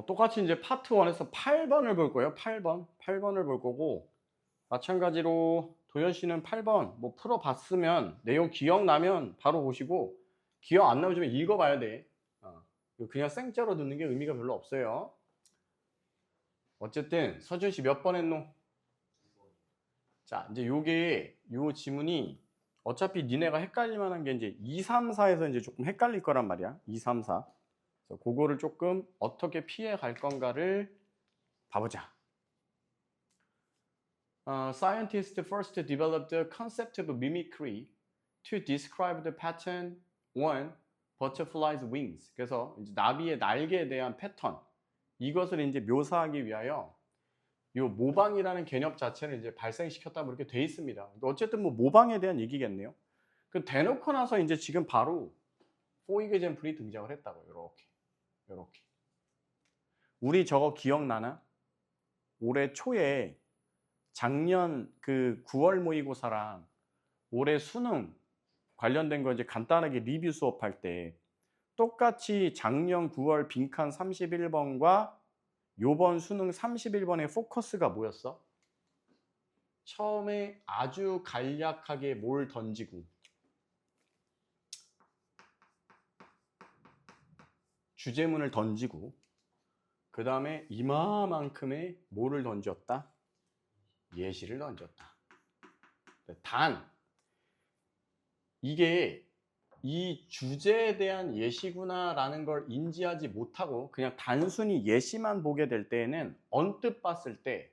똑같이 이제 파트 1에서 8번을 볼 거예요. 8번을 볼 거고, 마찬가지로 도현 씨는 8번 뭐 풀어봤으면 내용 기억나면 바로 보시고, 기억 안 나면 좀 읽어봐야 돼. 그냥 생짜로 듣는 게 의미가 별로 없어요. 어쨌든 서준 씨 몇 번 했노? 자, 이제 요 지문이 어차피 니네가 헷갈릴 만한 게 이제 2, 3, 4에서 이제 조금 헷갈릴 거란 말이야. 2, 3, 4. 그래서 그거를 조금 어떻게 피해 갈 건가를 봐보자. Scientists first developed the concept of mimicry to describe the pattern on butterfly's wings. 그래서 이제 나비의 날개에 대한 패턴, 이것을 이제 묘사하기 위하여 이 모방이라는 개념 자체를 이제 발생시켰다 이렇게 돼 있습니다. 어쨌든 뭐 모방에 대한 얘기겠네요. 그 대놓고 나서 이제 지금 바로 for example이 등장을 했다고. 요렇게. 우리 저거 기억나나? 올해 초에 작년 그 9월 모의고사랑 올해 수능 관련된 거 이제 간단하게 리뷰 수업할 때 똑같이 작년 9월 빈칸 31번과 요번 수능 31번의 포커스가 뭐였어? 처음에 아주 간략하게 뭘 던지고 주제문을 던지고 그 다음에 이마만큼의 뭐를 던졌다? 예시를 던졌다. 단 이게 이 주제에 대한 예시구나 라는 걸 인지하지 못하고 그냥 단순히 예시만 보게 될 때에는 언뜻 봤을 때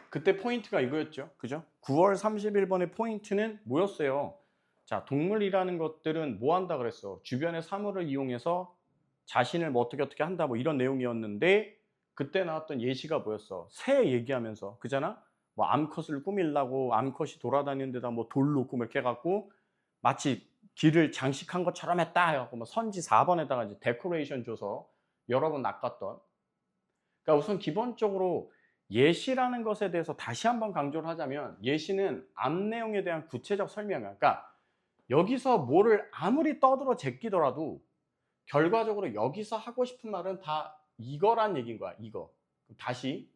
그때 포인트가 이거였죠. 그죠? 9월 31번의 포인트는 뭐였어요? 자, 동물이라는 것들은 뭐 한다 그랬어? 주변의 사물을 이용해서 자신을 뭐 어떻게 한다 뭐 이런 내용이었는데 그때 나왔던 예시가 뭐였어? 새 얘기하면서 그잖아? 뭐 암컷을 꾸밀라고 암컷이 돌아다니는 데다 뭐 돌 놓고 뭐 이렇게 해갖고 마치 길을 장식한 것처럼 했다 해갖고 뭐 선지 4번에다가 이제 데코레이션 줘서 여러 번 낚았던. 그러니까 우선 기본적으로 예시라는 것에 대해서 다시 한번 강조를 하자면 예시는 앞 내용에 대한 구체적 설명이야. 그러니까 여기서 뭐를 아무리 떠들어 제끼더라도 결과적으로 여기서 하고 싶은 말은 다 이거란 얘기인 거야. 이거. 다시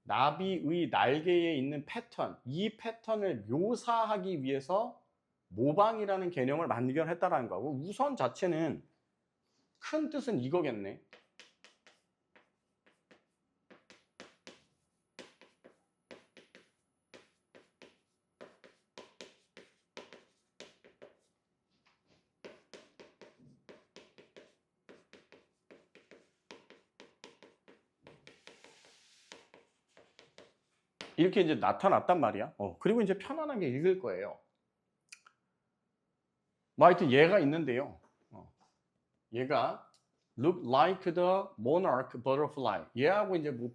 나비의 날개에 있는 패턴, 이 패턴을 묘사하기 위해서 모방이라는 개념을 만들어냈다는 거고 우선 자체는 큰 뜻은 이거겠네. 이렇게 이제 나타났단 말이야. 그리고 이제 편안하게 읽을 거예요. 뭐 하여튼 얘가 있는데요. 얘가 look like the monarch butterfly. 얘하고 이제 뭐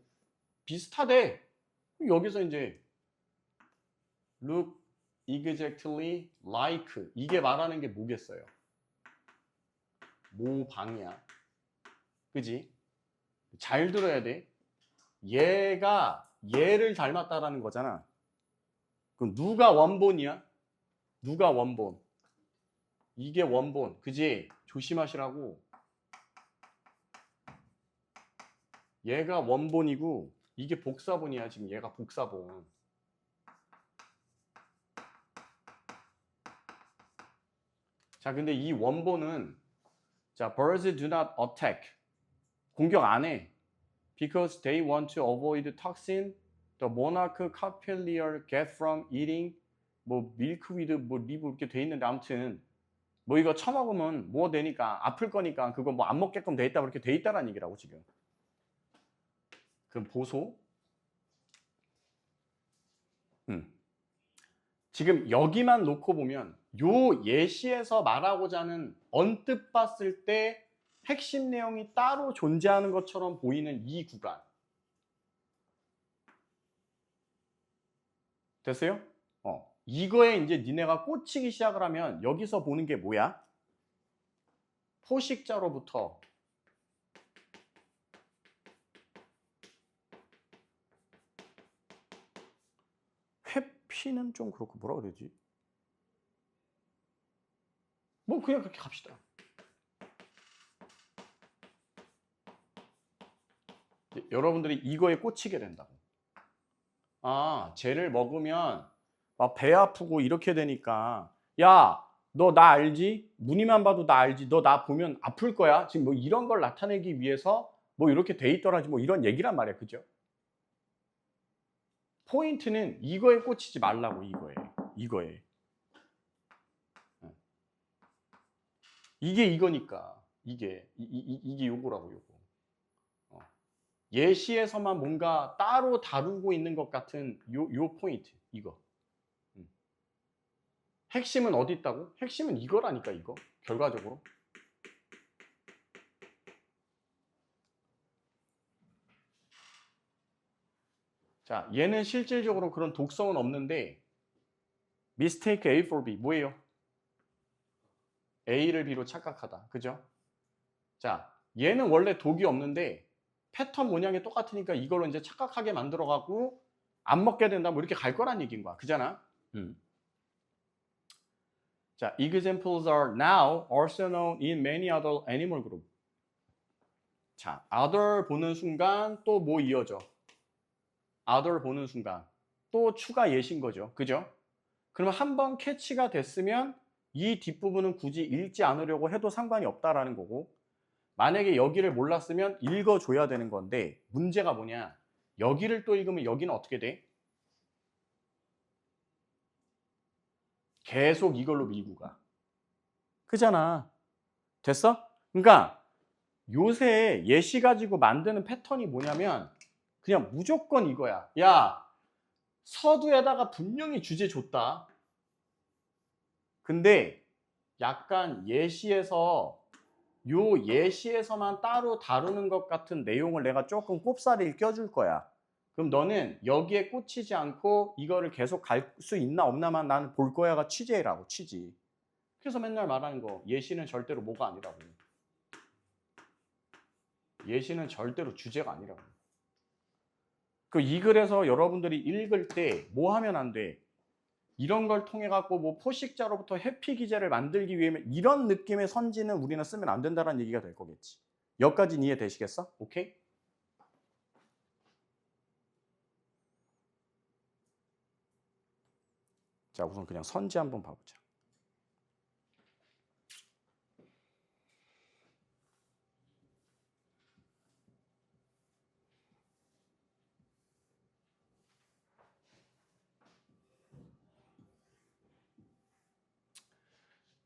비슷하대. 여기서 이제 look exactly like 이게 말하는 게 뭐겠어요? 모방이야. 그지? 잘 들어야 돼. 얘가 얘를 닮았다라는 거잖아. 그럼 누가 원본이야? 누가 원본? 이게 원본. 그지? 조심하시라고. 얘가 원본이고 이게 복사본이야. 지금 얘가 복사본. 자, 근데 이 원본은 자, birds do not attack. 공격 안 해. Because they want to avoid toxin the monarch capillary get from eating 뭐 milk with 뭐 live 이렇게 돼 있는데 아무튼 뭐 이거 처먹으면 뭐 되니까 아플 거니까 그거 뭐 안 먹게끔 돼 있다 그렇게 돼 있다라는 얘기라고 지금. 그럼 보소. 지금 여기만 놓고 보면 요 예시에서 말하고자 하는 언뜻 봤을 때 핵심 내용이 따로 존재하는 것처럼 보이는 이 구간. 됐어요? 이거에 이제 니네가 꽂히기 시작을 하면 여기서 보는 게 뭐야? 포식자로부터 회피는 좀 그렇고 뭐라 그러지? 뭐 그냥 그렇게 갑시다. 여러분들이 이거에 꽂히게 된다고. 아, 쟤를 먹으면 막 배 아프고 이렇게 되니까 야, 너 나 알지? 무늬만 봐도 나 알지? 너 나 보면 아플 거야? 지금 뭐 이런 걸 나타내기 위해서 뭐 이렇게 돼 있더라지 뭐 이런 얘기란 말이야. 그죠? 포인트는 이거에 꽂히지 말라고. 이거에. 이게 이거니까. 이게 요거라고 요거. 예시에서만 뭔가 따로 다루고 있는 것 같은 요 포인트. 이거. 핵심은 어디 있다고? 핵심은 이거라니까. 이거. 결과적으로. 자, 얘는 실질적으로 그런 독성은 없는데 mistake A for B 뭐예요? A를 B로 착각하다. 그죠? 자, 얘는 원래 독이 없는데 패턴 모양이 똑같으니까 이걸로 이제 착각하게 만들어가고 안 먹게 된다 뭐 이렇게 갈 거란 얘기인 거야. 그잖아? 자, examples are now also known in many other animal group. 자, other 보는 순간 또 뭐 이어져? other 보는 순간 또 추가 예시인 거죠. 그죠? 그러면 한번 캐치가 됐으면 이 뒷부분은 굳이 읽지 않으려고 해도 상관이 없다라는 거고, 만약에 여기를 몰랐으면 읽어줘야 되는 건데 문제가 뭐냐? 여기를 또 읽으면 여기는 어떻게 돼? 계속 이걸로 밀고 가. 그잖아. 됐어? 그러니까 요새 예시 가지고 만드는 패턴이 뭐냐면 그냥 무조건 이거야. 야, 서두에다가 분명히 주제 줬다. 근데 약간 예시에서만 따로 다루는 것 같은 내용을 내가 조금 꼽사리를 껴줄 거야. 그럼 너는 여기에 꽂히지 않고 이거를 계속 갈 수 있나 없나만 나는 볼 거야가 취재라고. 취지. 그래서 맨날 말하는 거, 예시는 절대로 뭐가 아니라고. 예시는 절대로 주제가 아니라고. 이 글에서 여러분들이 읽을 때 뭐 하면 안 돼? 이런 걸 통해 갖고 뭐 포식자로부터 회피 기제를 만들기 위해 이런 느낌의 선지는 우리는 쓰면 안 된다는 얘기가 될 거겠지. 여기까지는 이해되시겠어? 오케이? 자, 우선 그냥 선지 한번 봐보자.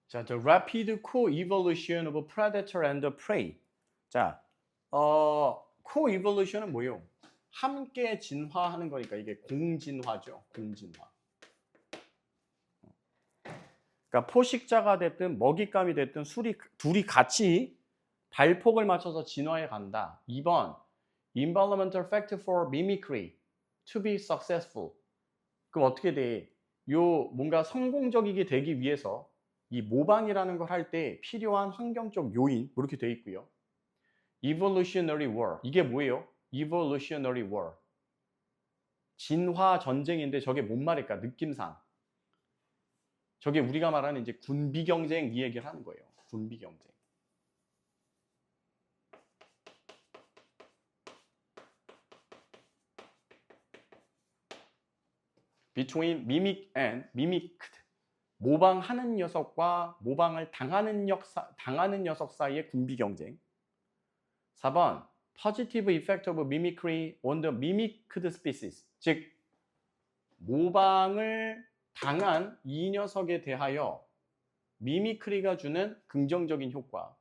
자, the rapid co-evolution of predator and prey. 자, co-evolution은 뭐예요? 함께 진화하는 거니까 이게 공진화죠. 공진화. 그러니까 포식자가 됐든 먹잇감이 됐든 둘이 같이 발폭을 맞춰서 진화해 간다. 2번, environmental factor for mimicry to be successful. 그럼 어떻게 돼? 뭔가 성공적이게 되기 위해서 이 모방이라는 걸 할 때 필요한 환경적 요인 뭐 이렇게 돼 있고요. evolutionary war. 이게 뭐예요? evolutionary war. 진화 전쟁인데 저게 뭔 말일까? 느낌상. 저게 우리가 말하는 이제 군비 경쟁 이 얘기를 하는 거예요. 군비 경쟁. between mimic and mimicked. 모방하는 녀석과 모방을 당하는 녀석 사이의 군비 경쟁. 4번 positive effect of mimicry on the mimicked species. 즉 모방을 당한 이 녀석에 대하여 미미크리가 주는 긍정적인 효과.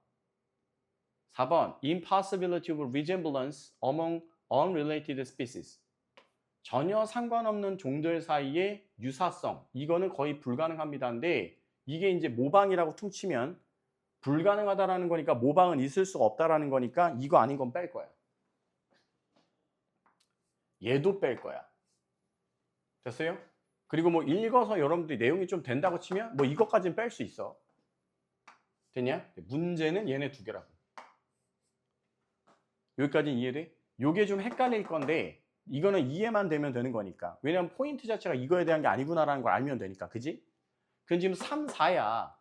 4번 impossibility of resemblance among unrelated species. 전혀 상관없는 종들 사이의 유사성. 이거는 거의 불가능합니다인데 이게 이제 모방이라고 퉁치면 불가능하다라는 거니까 모방은 있을 수가 없다라는 거니까 이거 아닌 건 뺄 거야. 얘도 뺄 거야. 됐어요? 그리고 뭐 읽어서 여러분들이 내용이 좀 된다고 치면 뭐 이것까지는 뺄 수 있어. 됐냐? 문제는 얘네 두 개라고. 여기까지는 이해돼? 요게 좀 헷갈릴 건데 이거는 이해만 되면 되는 거니까. 왜냐면 포인트 자체가 이거에 대한 게 아니구나라는 걸 알면 되니까. 그지? 그건 지금 3, 4야.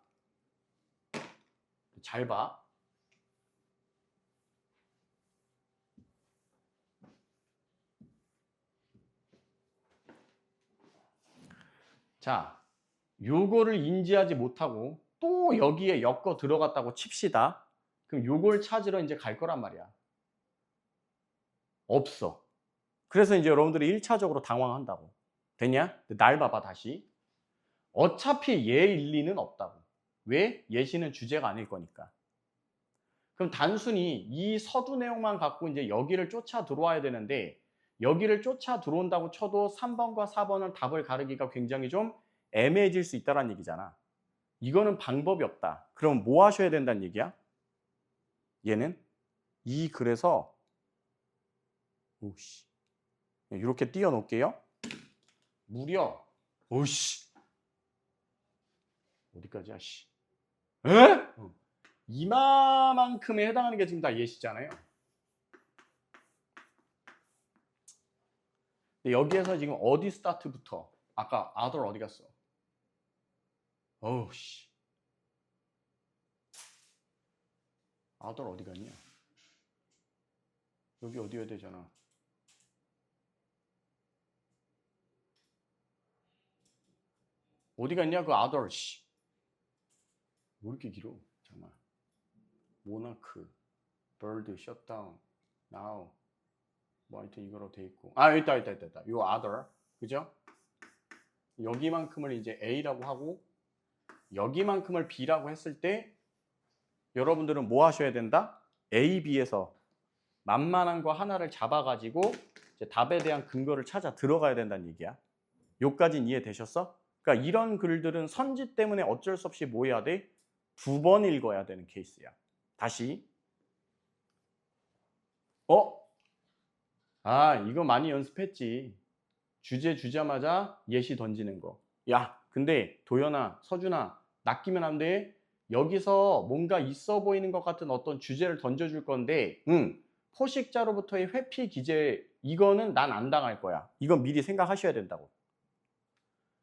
잘 봐. 자, 요거를 인지하지 못하고 또 여기에 엮어 들어갔다고 칩시다. 그럼 요걸 찾으러 이제 갈 거란 말이야. 없어. 그래서 이제 여러분들이 1차적으로 당황한다고. 됐냐? 날 봐봐 다시. 어차피 얘 일리는 없다고. 왜? 예시는 주제가 아닐 거니까. 그럼 단순히 이 서두 내용만 갖고 이제 여기를 쫓아 들어와야 되는데 여기를 쫓아 들어온다고 쳐도 3번과 4번은 답을 가르기가 굉장히 좀 애매해질 수 있다는 얘기잖아. 이거는 방법이 없다. 그럼 뭐 하셔야 된다는 얘기야? 얘는 이 글에서 오씨 이렇게 띄워놓을게요. 무려 오씨 어디까지야 씨 에? 이마만큼에 해당하는 게 지금 다 예시잖아요. 근데 여기에서 지금 어디 스타트부터 아까 아들 어디 갔어? 어우씨 아들 어디 갔냐? 여기 어디여야 되잖아. 어디 갔냐 그 아들 씨. 왜 이렇게 길어? 정말. 모나크, bird, shutdown, now. 뭐 하여튼 이거로 돼 있고. 아 있다. 요 other. 그죠? 여기만큼을 이제 A라고 하고 여기만큼을 B라고 했을 때 여러분들은 뭐 하셔야 된다? A, B에서 만만한 거 하나를 잡아가지고 이제 답에 대한 근거를 찾아 들어가야 된다는 얘기야. 요까진 이해되셨어? 그러니까 이런 글들은 선지 때문에 어쩔 수 없이 뭐 해야 돼? 2번 읽어야 되는 케이스야. 다시. 이거 많이 연습했지. 주제 주자마자 예시 던지는 거. 야, 근데 도연아, 서준아, 낚이면 안 돼. 여기서 뭔가 있어 보이는 것 같은 어떤 주제를 던져줄 건데, 포식자로부터의 회피 기재, 이거는 난 안 당할 거야. 이건 미리 생각하셔야 된다고.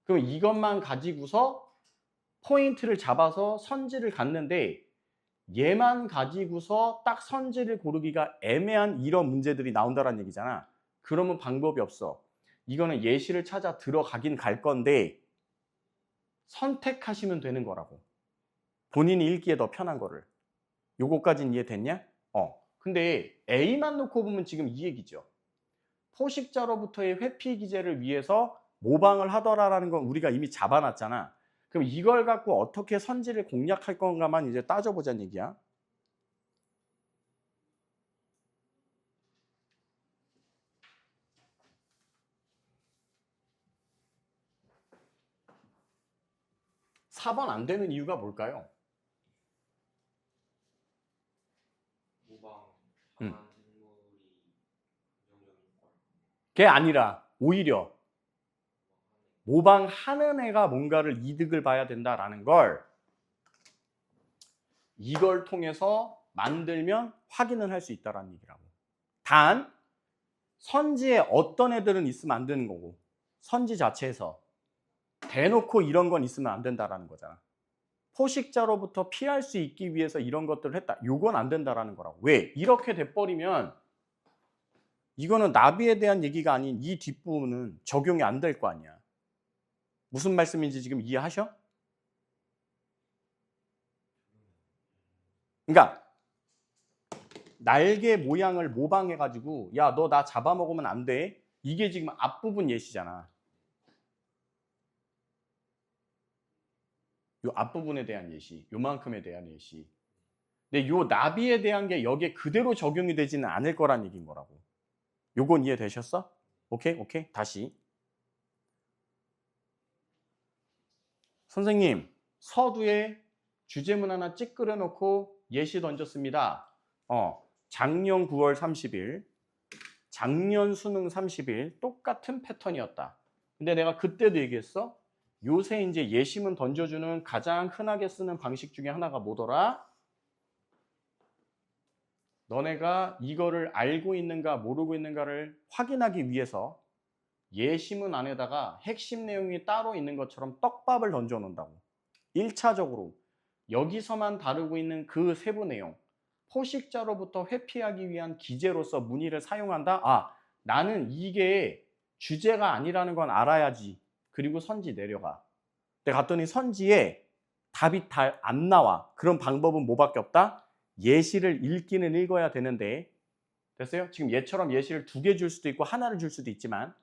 그럼 이것만 가지고서 포인트를 잡아서 선지를 갖는데, 얘만 가지고서 딱 선지를 고르기가 애매한 이런 문제들이 나온다는 얘기잖아. 그러면 방법이 없어. 이거는 예시를 찾아 들어가긴 갈 건데 선택하시면 되는 거라고. 본인이 읽기에 더 편한 거를. 요거까지는 이해됐냐? 근데 A만 놓고 보면 지금 이 얘기죠. 포식자로부터의 회피 기제를 위해서 모방을 하더라라는 건 우리가 이미 잡아놨잖아. 그럼 이걸 갖고 어떻게 선지를 공략할 건가만 이제 따져보자는 얘기야. (4번) 안 되는 이유가 뭘까요? 그게 아니라 오히려 모방하는 애가 뭔가를 이득을 봐야 된다라는 걸 이걸 통해서 만들면 확인을 할 수 있다는 얘기라고. 단 선지에 어떤 애들은 있으면 안 되는 거고 선지 자체에서 대놓고 이런 건 있으면 안 된다라는 거잖아. 포식자로부터 피할 수 있기 위해서 이런 것들을 했다. 요건 안 된다라는 거라고. 왜? 이렇게 돼버리면 이거는 나비에 대한 얘기가 아닌 이 뒷부분은 적용이 안 될 거 아니야. 무슨 말씀인지 지금 이해하셔? 그러니까 날개 모양을 모방해가지고 야, 너 나 잡아먹으면 안 돼. 이게 지금 앞부분 예시잖아. 요 앞부분에 대한 예시, 요만큼에 대한 예시. 근데 요 나비에 대한 게 여기에 그대로 적용이 되지는 않을 거란 얘기인 거라고. 요건 이해되셨어? 오케이. 다시. 선생님, 서두에 주제문 하나 찍 그려놓고 예시 던졌습니다. 작년 9월 30일, 작년 수능 30일 똑같은 패턴이었다. 근데 내가 그때도 얘기했어. 요새 이제 예시문 던져주는 가장 흔하게 쓰는 방식 중에 하나가 뭐더라? 너네가 이거를 알고 있는가 모르고 있는가를 확인하기 위해서 예시문 안에다가 핵심 내용이 따로 있는 것처럼 떡밥을 던져 놓는다고. 1차적으로 여기서만 다루고 있는 그 세부 내용, 포식자로부터 회피하기 위한 기제로서 문의를 사용한다. 아, 나는 이게 주제가 아니라는 건 알아야지. 그리고 선지 내려가. 내가 갔더니 선지에 답이 다 안 나와. 그런 방법은 뭐밖에 없다? 예시를 읽기는 읽어야 되는데, 됐어요? 지금 얘처럼 예시를 2개 줄 수도 있고 하나를 줄 수도 있지만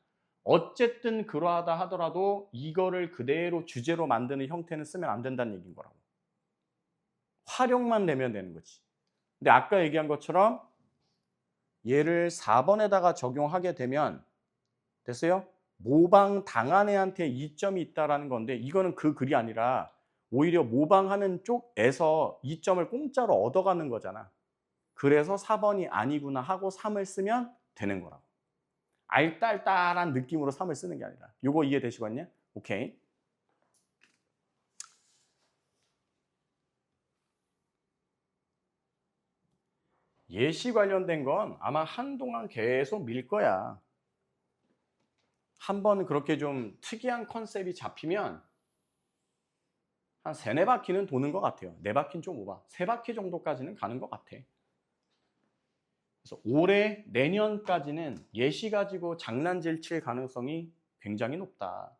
어쨌든 그러하다 하더라도 이거를 그대로 주제로 만드는 형태는 쓰면 안 된다는 얘기인 거라고. 활용만 내면 되는 거지. 근데 아까 얘기한 것처럼 얘를 4번에다가 적용하게 되면, 됐어요? 모방당한 애한테 이점이 있다라는 건데, 이거는 그 글이 아니라 오히려 모방하는 쪽에서 이점을 공짜로 얻어가는 거잖아. 그래서 4번이 아니구나 하고 3을 쓰면 되는 거라고. 알딸딸한 느낌으로 3을 쓰는 게 아니라. 요거 이해되시겠냐? 오케이. 예시 관련된 건 아마 한동안 계속 밀 거야. 한 번 그렇게 좀 특이한 컨셉이 잡히면 한 3, 4바퀴는 도는 것 같아요. 4바퀴는 좀 오바. 3바퀴 정도까지는 가는 것 같아. 그래서 올해, 내년까지는 예시 가지고 장난질 칠 가능성이 굉장히 높다.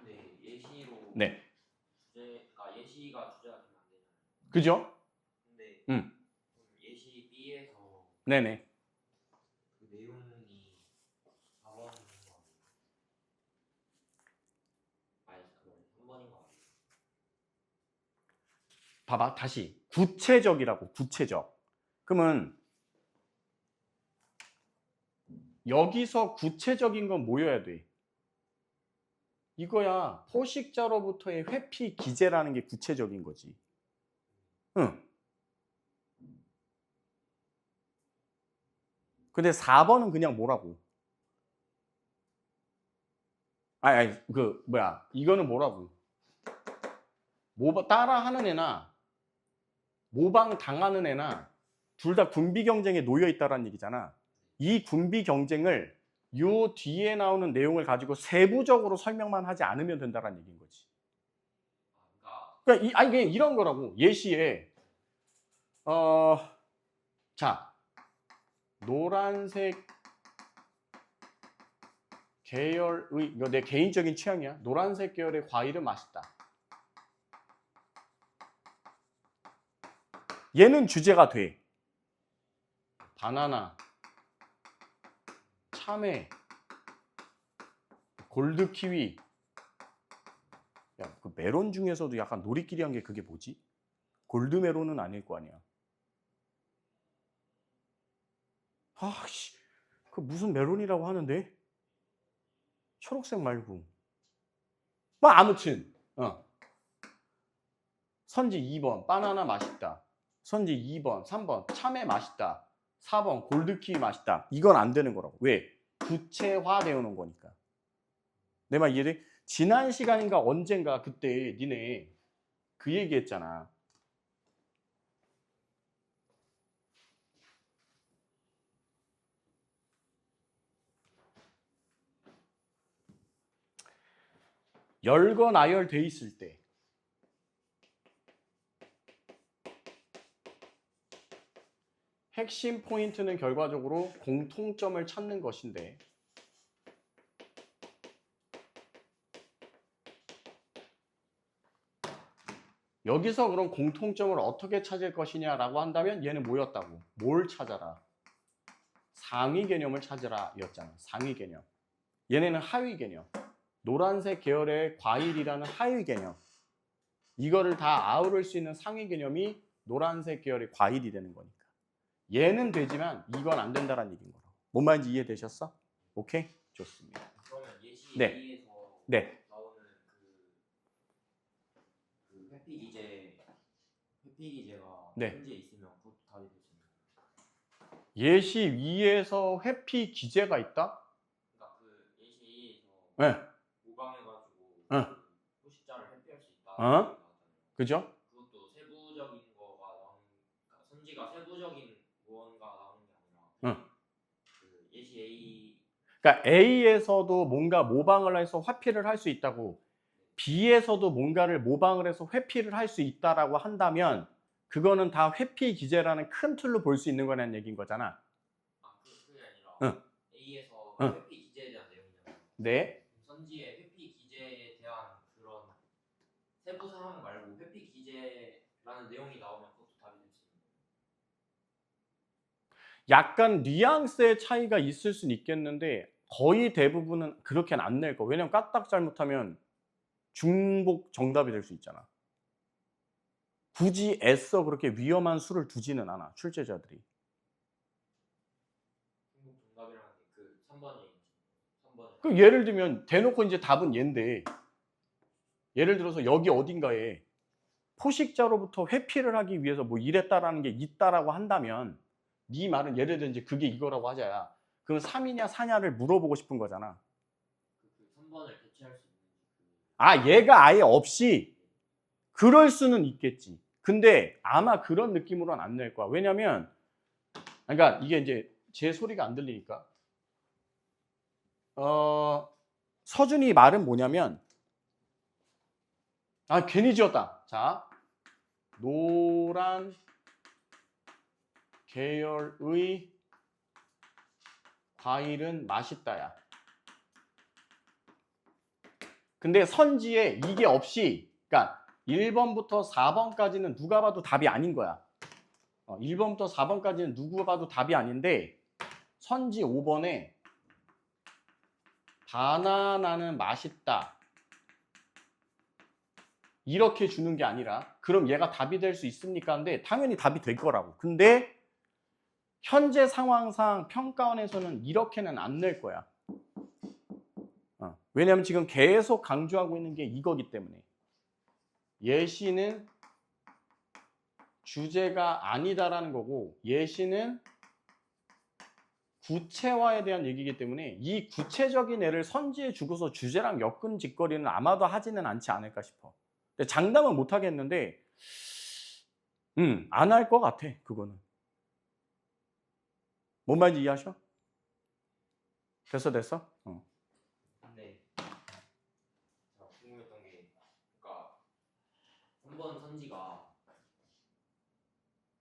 네, 예시로 네. 주제가 예시가 주제가 되면 안 되잖아요. 그죠? 근데 음. 예시 B에서 네네. 그 내용이 4번인 거 아니에요? 아니 잠깐만요. 3번인 거 아니에요? 봐봐, 다시. 구체적이라고, 구체적. 그러면 여기서 구체적인 건 뭐여야 돼? 이거야. 포식자로부터의 회피 기제라는 게 구체적인 거지. 응. 근데 4번은 그냥 뭐라고? 이거는 뭐라고? 따라하는 애나 모방 당하는 애나 둘 다 군비 경쟁에 놓여 있다라는 얘기잖아. 이 군비 경쟁을 요 뒤에 나오는 내용을 가지고 세부적으로 설명만 하지 않으면 된다라는 얘기인 거지. 그러니까 그냥 이런 거라고. 예시에 자, 노란색 계열의, 이거 내 개인적인 취향이야. 노란색 계열의 과일은 맛있다. 얘는 주제가 돼. 바나나, 참외, 골드 키위. 야, 그 메론 중에서도 약간 놀이끼리한 게 그게 뭐지? 골드 메론은 아닐 거 아니야. 아씨, 그 무슨 메론이라고 하는데? 초록색 말고. 뭐 아무튼 선지 2번 바나나 맛있다. 선지 2번, 3번 참외 맛있다. 4번 골드키위 맛있다. 이건 안 되는 거라고. 왜? 구체화되어 놓은 거니까. 내 말 이해돼? 지난 시간인가 언젠가 그때 니네 그 얘기했잖아. 열거 나열돼 있을 때 핵심 포인트는 결과적으로 공통점을 찾는 것인데, 여기서 그럼 공통점을 어떻게 찾을 것이냐라고 한다면 얘는 뭐였다고? 뭘 찾아라? 상위 개념을 찾으라 였잖아. 상위 개념. 얘네는 하위 개념. 노란색 계열의 과일이라는 하위 개념. 이거를 다 아우를 수 있는 상위 개념이 노란색 계열의 과일이 되는 거니까. 얘는 되지만 이건 안 된다라는 얘기인 거로. 뭔 말인지 이해되셨어? 오케이? 좋습니다. 그러면 예시 네. A에서 네. 나오는 그 회피 기제가 네. 현재 있으면 그것도 답이 될 수 있는 거예요. 예시 위에서 회피 기제가 있다? 그러니까 그 예시 A에서 네. 모방해가지고 응. 그 포식자를 회피할 수 있다. 어? 나왔잖아요. 그죠? 그것도 세부적인 거가 나오는, 그러니까 선지가 세부적인 무언가 나오는 게 아니라 응. 그 예시 A 그러니까 A에서도 뭔가 모방을 해서 회피를 할 수 있다고, B에서도 뭔가를 모방을 해서 회피를 할 수 있다라고 한다면 그거는 다 회피 기제라는 큰 틀로 볼 수 있는 거라는 얘기인 거잖아. 그게 아니라 응. A에서 응. 회피 기제에 대한 내용이잖아요. 네. 선지의 회피 기제에 대한 그런 세부 사항 말고 회피 기제라는 내용이 나오면 그것도 답이 될 수 있는 거예요. 약간 뉘앙스의 차이가 있을 수는 있겠는데 거의 대부분은 그렇게는 안 낼 거. 왜냐면 까딱 잘못하면 중복 정답이 될 수 있잖아. 굳이 애써 그렇게 위험한 수를 두지는 않아, 출제자들이. 중복 정답이라는 게 그 3번 얘기지. 3번에. 그 예를 들면 대놓고 이제 답은 얘인데, 예를 들어서 여기 어딘가에 포식자로부터 회피를 하기 위해서 뭐 이랬다라는 게 있다라고 한다면, 네 말은 예를 들어 이제 그게 이거라고 하자야. 그럼 3이냐 4냐를 물어보고 싶은 거잖아. 그 3번을 대체할 수 있는지. 아, 얘가 아예 없이 그럴 수는 있겠지. 근데 아마 그런 느낌으로는 안 낼 거야. 왜냐면 그러니까 이게 이제 제 소리가 안 들리니까. 서준이 말은 뭐냐면, 아, 괜히 지었다. 자, 노란 계열의 과일은 맛있다야. 근데 선지에 이게 없이, 그러니까 1번부터 4번까지는 누가 봐도 답이 아닌 거야. 1번부터 4번까지는 누가 봐도 답이 아닌데, 선지 5번에 바나나는 맛있다 이렇게 주는 게 아니라, 그럼 얘가 답이 될 수 있습니까? 근데 당연히 답이 될 거라고. 근데 현재 상황상 평가원에서는 이렇게는 안 낼 거야. 왜냐하면 지금 계속 강조하고 있는 게 이거기 때문에. 예시는 주제가 아니다라는 거고, 예시는 구체화에 대한 얘기이기 때문에 이 구체적인 애를 선지에 주고서 주제랑 엮은 짓거리는 아마도 하지는 않지 않을까 싶어. 근데 장담은 못 하겠는데 안 할 것 같아, 그거는. 뭔 말인지 이해하셔? 됐어? 근데 제가 궁금했던 게, 그러니까 3번 선지가